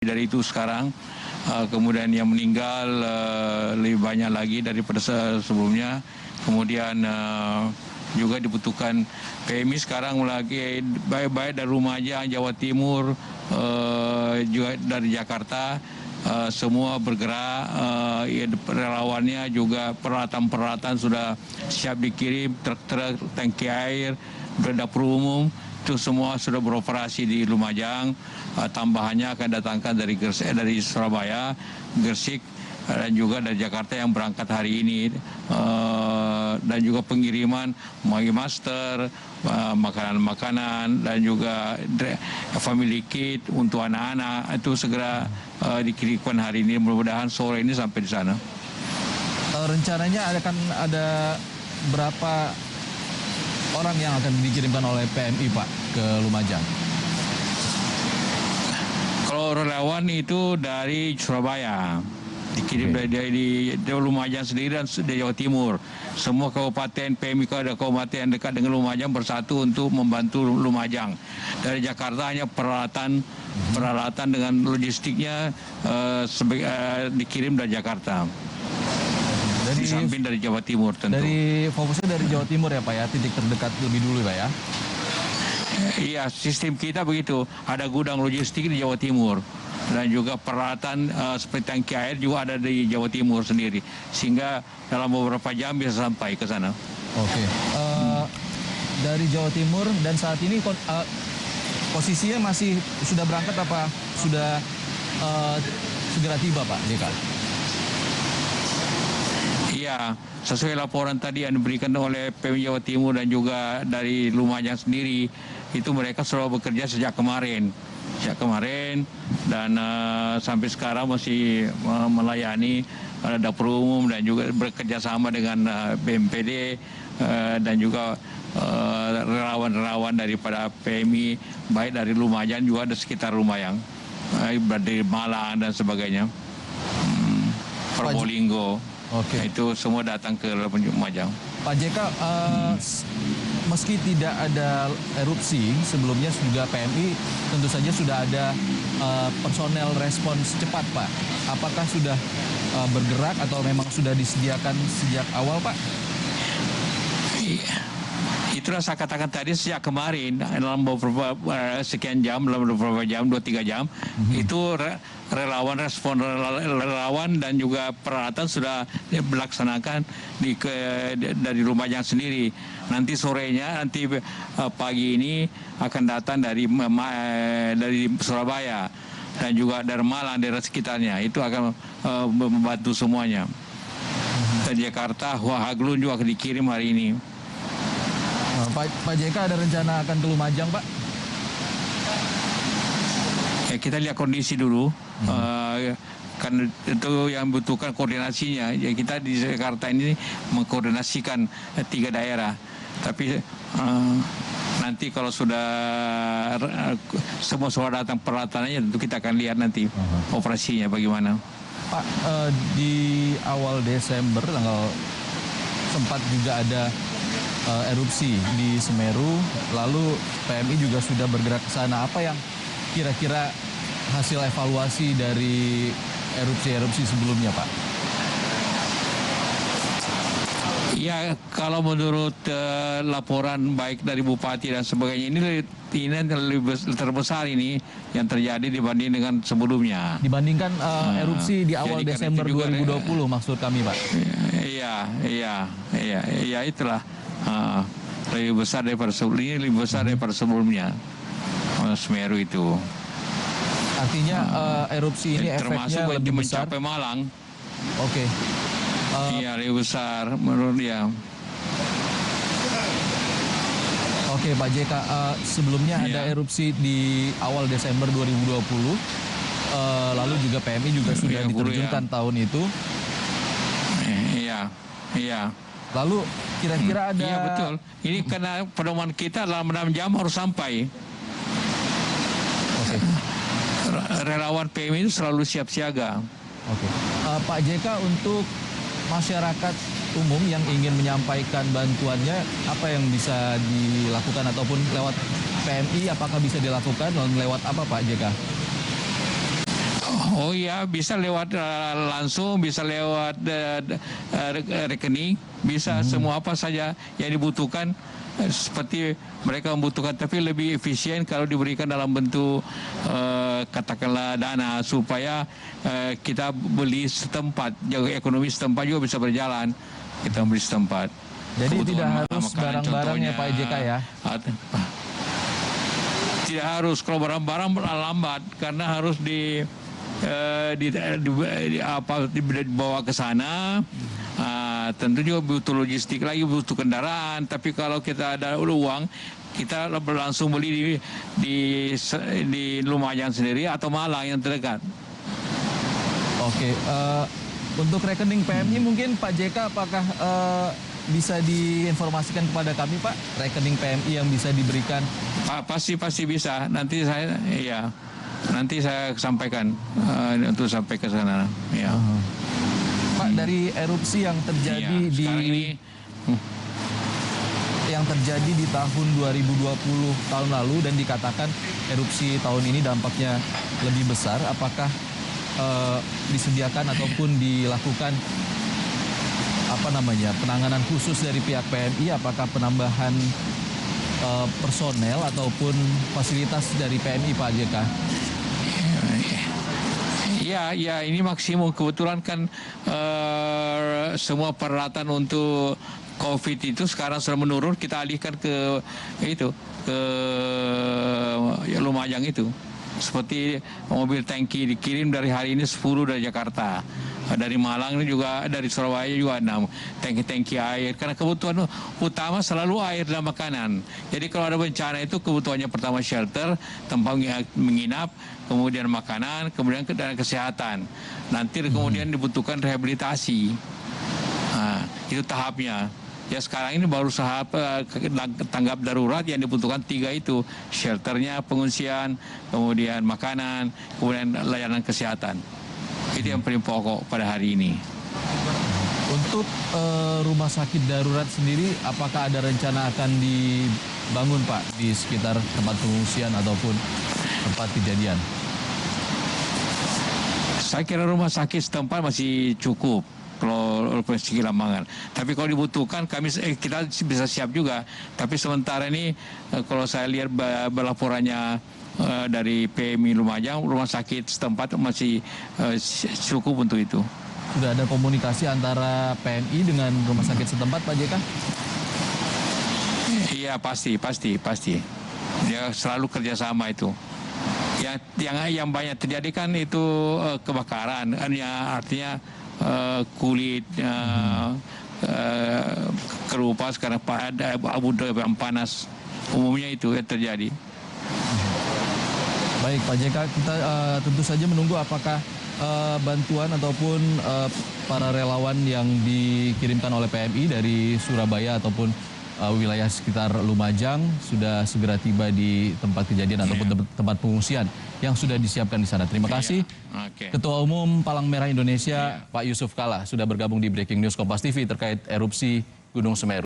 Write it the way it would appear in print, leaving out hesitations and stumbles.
dari itu sekarang. Kemudian yang meninggal lebih banyak lagi daripada sebelumnya. Kemudian juga dibutuhkan PMI sekarang lagi baik dari Lumajang, Jawa Timur, juga dari Jakarta. Semua bergerak, relawannya juga peralatan sudah siap dikirim, truk-truk, tangki air, dapur umum, itu semua sudah beroperasi di Lumajang. Tambahannya akan datangkan dari Surabaya, Gresik, dan juga dari Jakarta yang berangkat hari ini. Dan juga pengiriman masker, makanan-makanan, dan juga family kit untuk anak-anak itu segera dikirimkan hari ini. Mudah-mudahan sore ini sampai di sana. Rencananya akan ada berapa orang yang akan dikirimkan oleh PMI, Pak, ke Lumajang? Kalau relawan itu dari Surabaya, dikirim dari Lumajang sendiri dan dari Jawa Timur. Semua kabupaten PMI ada kabupaten yang dekat dengan Lumajang bersatu untuk membantu Lumajang. Dari Jakarta hanya peralatan dengan logistiknya dikirim dari Jakarta. Di samping dari Jawa Timur tentu. Fokusnya dari Jawa Timur ya Pak ya, titik terdekat lebih dulu Pak ya? Iya, sistem kita begitu. Ada gudang logistik di Jawa Timur. Dan juga peralatan seperti tangki air juga ada di Jawa Timur sendiri. Sehingga dalam beberapa jam bisa sampai ke sana. Oke. Dari Jawa Timur dan saat ini posisinya masih sudah berangkat apa sudah segera tiba Pak JK? Iya, sesuai laporan tadi yang diberikan oleh PMI Jawa Timur dan juga dari Lumajang sendiri, itu mereka sudah bekerja sejak kemarin. Dan sampai sekarang masih melayani dapur umum dan juga bekerja sama dengan BMPD dan juga relawan-relawan daripada PMI, baik dari Lumajang juga ada sekitar Lumajang, dari Malang dan sebagainya, Probolinggo. Oke. Itu semua datang ke Lumajang. Pak JK, meski tidak ada erupsi, sebelumnya juga PMI tentu saja sudah ada personel respons cepat, Pak. Apakah sudah bergerak atau memang sudah disediakan sejak awal, Pak? Iya. Itulah saya katakan tadi sejak kemarin dalam beberapa sekian jam, dalam beberapa jam, 2-3 jam, itu relawan dan juga peralatan sudah dilaksanakan dari Lumajang sendiri. Nanti sorenya, pagi ini akan datang dari Surabaya dan juga dari Malang, daerah sekitarnya. Itu akan membantu semuanya. Dari Jakarta, Haglun juga akan dikirim hari ini. Pak JK ada rencana akan ke Lumajang, Pak? Ya, kita lihat kondisi dulu. Kan itu yang membutuhkan koordinasinya. Ya, kita di Jakarta ini mengkoordinasikan 3 daerah. Tapi nanti kalau sudah semua datang peralatannya, tentu kita akan lihat nanti operasinya bagaimana. Pak, di awal Desember sempat juga ada erupsi di Semeru, lalu PMI juga sudah bergerak ke sana. Apa yang kira-kira hasil evaluasi dari erupsi-erupsi sebelumnya, Pak? Ya, kalau menurut laporan baik dari Bupati dan sebagainya, ini lebih terbesar ini yang terjadi dibanding dengan sebelumnya. Dibandingkan erupsi di awal Desember 2020 maksud kami, Pak? Iya, itulah. Lebih besar daripada sebelumnya, Semeru itu. Artinya erupsi ini efeknya lebih besar. Mencapai Malang. Oke. Iya, lebih besar menurut dia. Oke, Pak JK, sebelumnya ada erupsi di awal Desember 2020, lalu juga PMI juga sudah diterjunkan tahun itu. Iya. Lalu kira-kira ada... Iya, betul. Ini karena pedoman kita dalam 6 jam harus sampai. Oke. Relawan PMI itu selalu siap siaga. Oke. Pak JK, untuk masyarakat umum yang ingin menyampaikan bantuannya, apa yang bisa dilakukan ataupun lewat PMI, apakah bisa dilakukan lewat apa Pak JK? Oh iya, bisa lewat langsung, bisa lewat rekening, bisa semua apa saja yang dibutuhkan seperti mereka membutuhkan, tapi lebih efisien kalau diberikan dalam bentuk katakanlah dana supaya kita beli setempat, jaga ekonomi setempat juga bisa berjalan. Kita beli setempat. Jadi tidak harus makanan barang-barangnya Pak JK ya? Tidak harus, kalau barang-barang lambat karena harus dibawa ke sana. Tentu juga butuh logistik lagi, butuh kendaraan. Tapi kalau kita ada uang, kita langsung beli di Lumajang sendiri atau Malang yang terdekat. Oke, untuk rekening PMI mungkin Pak JK apakah bisa diinformasikan kepada kami Pak, rekening PMI yang bisa diberikan? Pasti bisa. Nanti saya sampaikan untuk sampai ke sana. Ya. Pak, dari erupsi yang terjadi yang terjadi di tahun 2020 tahun lalu dan dikatakan erupsi tahun ini dampaknya lebih besar, apakah disediakan ataupun dilakukan penanganan khusus dari pihak PMI, apakah penambahan personel ataupun fasilitas dari PMI Pak JK? Ya, ini maksimum. Kebetulan kan semua peralatan untuk COVID itu sekarang sudah menurun. Kita alihkan ke Lumajang itu. Seperti mobil tangki dikirim dari hari ini 10 dari Jakarta. Dari Malang juga, dari Surabaya juga 6 tangki-tangki air. Karena kebutuhan utama selalu air dan makanan. Jadi kalau ada bencana itu kebutuhannya pertama shelter, tempat menginap, kemudian makanan, kemudian dan kesehatan. Nanti kemudian dibutuhkan rehabilitasi. Itu tahapnya. Ya sekarang ini baru tanggap darurat yang dibutuhkan 3 itu. Shelternya, pengungsian, kemudian makanan, kemudian layanan kesehatan. Itu yang paling pokok pada hari ini. Untuk rumah sakit darurat sendiri, apakah ada rencana akan dibangun Pak di sekitar tempat pengungsian ataupun tempat kejadian? Saya kira rumah sakit setempat masih cukup. Kalau segi lambangan. Tapi kalau dibutuhkan kita bisa siap juga. Tapi sementara ini kalau saya lihat laporannya dari PMI Lumajang, rumah sakit setempat masih cukup untuk itu. Sudah ada komunikasi antara PMI dengan rumah sakit setempat Pak JK? Iya pasti. Dia selalu kerjasama itu. Yang banyak terjadi kan itu kebakaran. Artinya kulit kerupas karena ada abu yang panas, umumnya itu yang terjadi. Baik Pak JK, kita tentu saja menunggu apakah bantuan ataupun para relawan yang dikirimkan oleh PMI dari Surabaya ataupun wilayah sekitar Lumajang sudah segera tiba di tempat kejadian ataupun tempat pengungsian yang sudah disiapkan di sana. Terima kasih. Ketua Umum Palang Merah Indonesia Pak Yusuf Kalla sudah bergabung di Breaking News Kompas TV terkait erupsi Gunung Semeru.